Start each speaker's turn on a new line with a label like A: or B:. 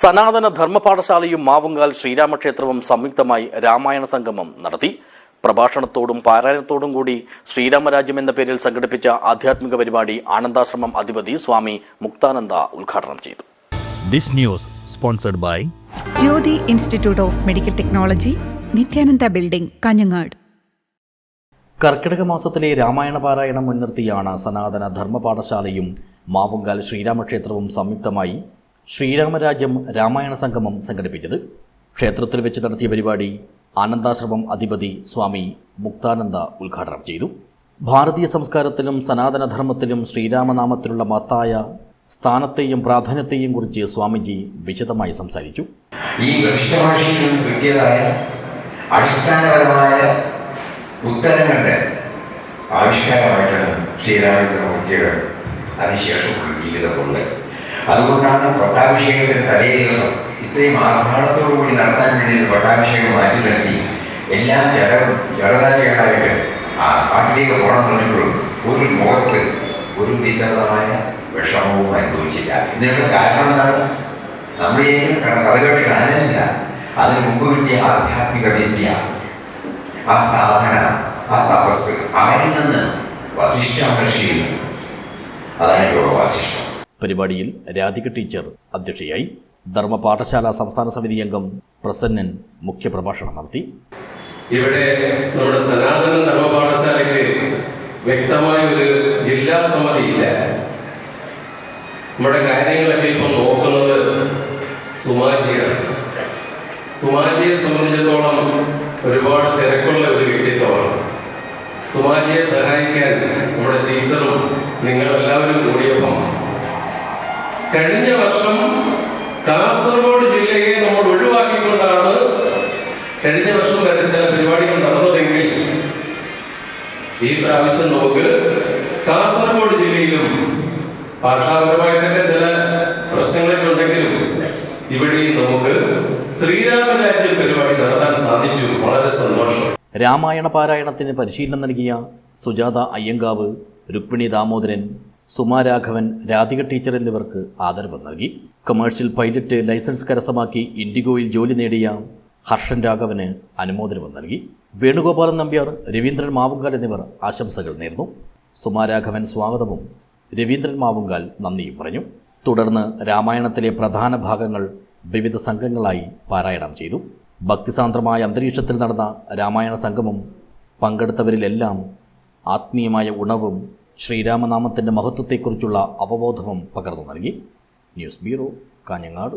A: സനാതന ധർമ്മപാഠശാലയും മാവുങ്കാൽ ശ്രീരാമക്ഷേത്രവും സംയുക്തമായി രാമായണ സംഗമം നടത്തി. പ്രഭാഷണത്തോടും പാരായണത്തോടും കൂടി ശ്രീരാമരാജ്യം എന്ന പേരിൽ സംഘടിപ്പിച്ച ആധ്യാത്മിക പരിപാടി ആനന്ദാശ്രമം അധിപതി സ്വാമി മുക്താനന്ദ ഉദ്ഘാടനം ചെയ്തു.
B: This news sponsored by
C: Jyothi institute of medical technology, Nithyananda building, Kanhangad.
A: കർക്കിടക മാസത്തിലെ രാമായണ പാരായണം മുൻനിർത്തിയാണ് സനാതന ധർമ്മപാഠശാലയും മാവുങ്കാൽ ശ്രീരാമക്ഷേത്രവും സംയുക്തമായി ശ്രീരാമരാജ്യം രാമായണ സംഗമം സംഘടിപ്പിച്ചത്. ക്ഷേത്രത്തിൽ വെച്ച് നടത്തിയ പരിപാടി ആനന്ദാശ്രമം അധിപതി സ്വാമി മുക്താനന്ദ ഉദ്ഘാടനം ചെയ്തു. ഭാരതീയ സംസ്കാരത്തിലും സനാതനധർമ്മത്തിലും ശ്രീരാമനാമത്തിലുള്ള മഹത്തായ സ്ഥാനത്തെയും പ്രാധാന്യത്തെയും കുറിച്ച് സ്വാമിജി വിശദമായി സംസാരിച്ചു.
D: ഈ വസിഷ്ഠമഹർഷിയിൽ കിട്ടിയതായ അടിസ്ഥാനപരമായ ഉത്തരങ്ങളുടെ ആവിഷ്കാരമായിട്ടാണ് ശ്രീരാമചന്ദ്രമൂർത്തിയുടെ അതിശേഷമുള്ള ജീവിതമുണ്ട്. അതുകൊണ്ടാണ് പട്ടാഭിഷേകത്തിന് തലേ ദിവസം ഇത്രയും ആർഭാടത്തോടുകൂടി നടത്താൻ വേണ്ടി പട്ടാഭിഷേകം മാറ്റി നിർത്തി എല്ലാം ജഡധാരികളായിട്ട് ആ കാട്ടിലേക്ക് പോകണം പറഞ്ഞപ്പോഴും ഒരു മുഖത്ത് ഒരു വിധമായ വിഷമവും അനുഭവിച്ചില്ല. ഇതിനുള്ള കാരണം എന്താണ്? നമ്മൾ കഥ കേട്ട് കാണാനില്ല. അതിന് മുമ്പ് കിട്ടിയ ആധ്യാത്മിക വിദ്യ, ആ സാധന, ആ തപസ്, അവരിൽ നിന്ന് വസിഷ്ഠ മഹർഷിയിൽ നിന്ന്, അതാണ് യോഗ വാസിഷ്ഠം.
A: പരിപാടിയിൽ രാധിക ടീച്ചർ അധ്യക്ഷയായി. ധർമ്മപാഠശാല സംസ്ഥാന സമിതി അംഗം പ്രസന്നൻ മുഖ്യപ്രഭാഷണം നടത്തി.
E: ഇവിടെ നമ്മുടെ സനാതന ധർമ്മപാഠശാലയ്ക്ക് വ്യക്തമായ ഒരു ജില്ലാ സമിതി ഇല്ല. നമ്മുടെ കാര്യങ്ങളൊക്കെ ഇപ്പം നോക്കുന്നത് സുമാജിയാണ്. സുമാജിയെ സംബന്ധിച്ചിടത്തോളം ഒരുപാട് തിരക്കുള്ള ഒരു വ്യക്തിത്വമാണ്. സുമാജിയെ സഹായിക്കാൻ നമ്മുടെ ടീച്ചറും നിങ്ങളെല്ലാവരും കൂടിയപ്പം കഴിഞ്ഞ വർഷം കാസർഗോഡ് ജില്ലയെ നമ്മൾ ഒഴിവാക്കിക്കൊണ്ടാണ് കഴിഞ്ഞ വർഷം വരെ ചില പരിപാടികൾ നടന്നതെങ്കിൽ ഈ പ്രാവശ്യം നമുക്ക് കാസർഗോഡ് ജില്ലയിലും ഭാഷാപരമായിട്ടൊക്കെ ചില പ്രശ്നങ്ങളൊക്കെ ഉണ്ടെങ്കിലും ഇവിടെയും നമുക്ക് ശ്രീരാമരാജ്യം പരിപാടി നടത്താൻ സാധിച്ചു. വളരെ സന്തോഷം.
A: രാമായണ പാരായണത്തിന് പരിശീലനം നൽകിയ സുജാത അയ്യങ്കാവ്, രുക്മിണി ദാമോദരൻ, സുമാരാഘവൻ, രാധിക ടീച്ചർ എന്നിവർക്ക് ആദരവ് നൽകി. കമേഴ്ഷ്യൽ പൈലറ്റ് ലൈസൻസ് കരസ്ഥമാക്കി ഇൻഡിഗോയിൽ ജോലി നേടിയ ഹർഷൻ രാഘവന് അനുമോദനം നൽകി. വേണുഗോപാലൻ നമ്പ്യാർ, രവീന്ദ്രൻ മാവുങ്കാൽ എന്നിവർ ആശംസകൾ നേർന്നു. സുമാരാഘവൻ സ്വാഗതവും രവീന്ദ്രൻ മാവുങ്കാൽ നന്ദിയും പറഞ്ഞു. തുടർന്ന് രാമായണത്തിലെ പ്രധാന ഭാഗങ്ങൾ വിവിധ സംഘങ്ങളായി പാരായണം ചെയ്തു. ഭക്തിസാന്ദ്രമായ അന്തരീക്ഷത്തിൽ നടന്ന രാമായണ സംഗമം പങ്കെടുത്തവരിലെല്ലാം ആത്മീയമായ ഉണർവും ശ്രീരാമനാമത്തിൻ്റെ മഹത്വത്തെക്കുറിച്ചുള്ള അവബോധവും പകർന്നു നൽകി. News bureau, Kanhangad.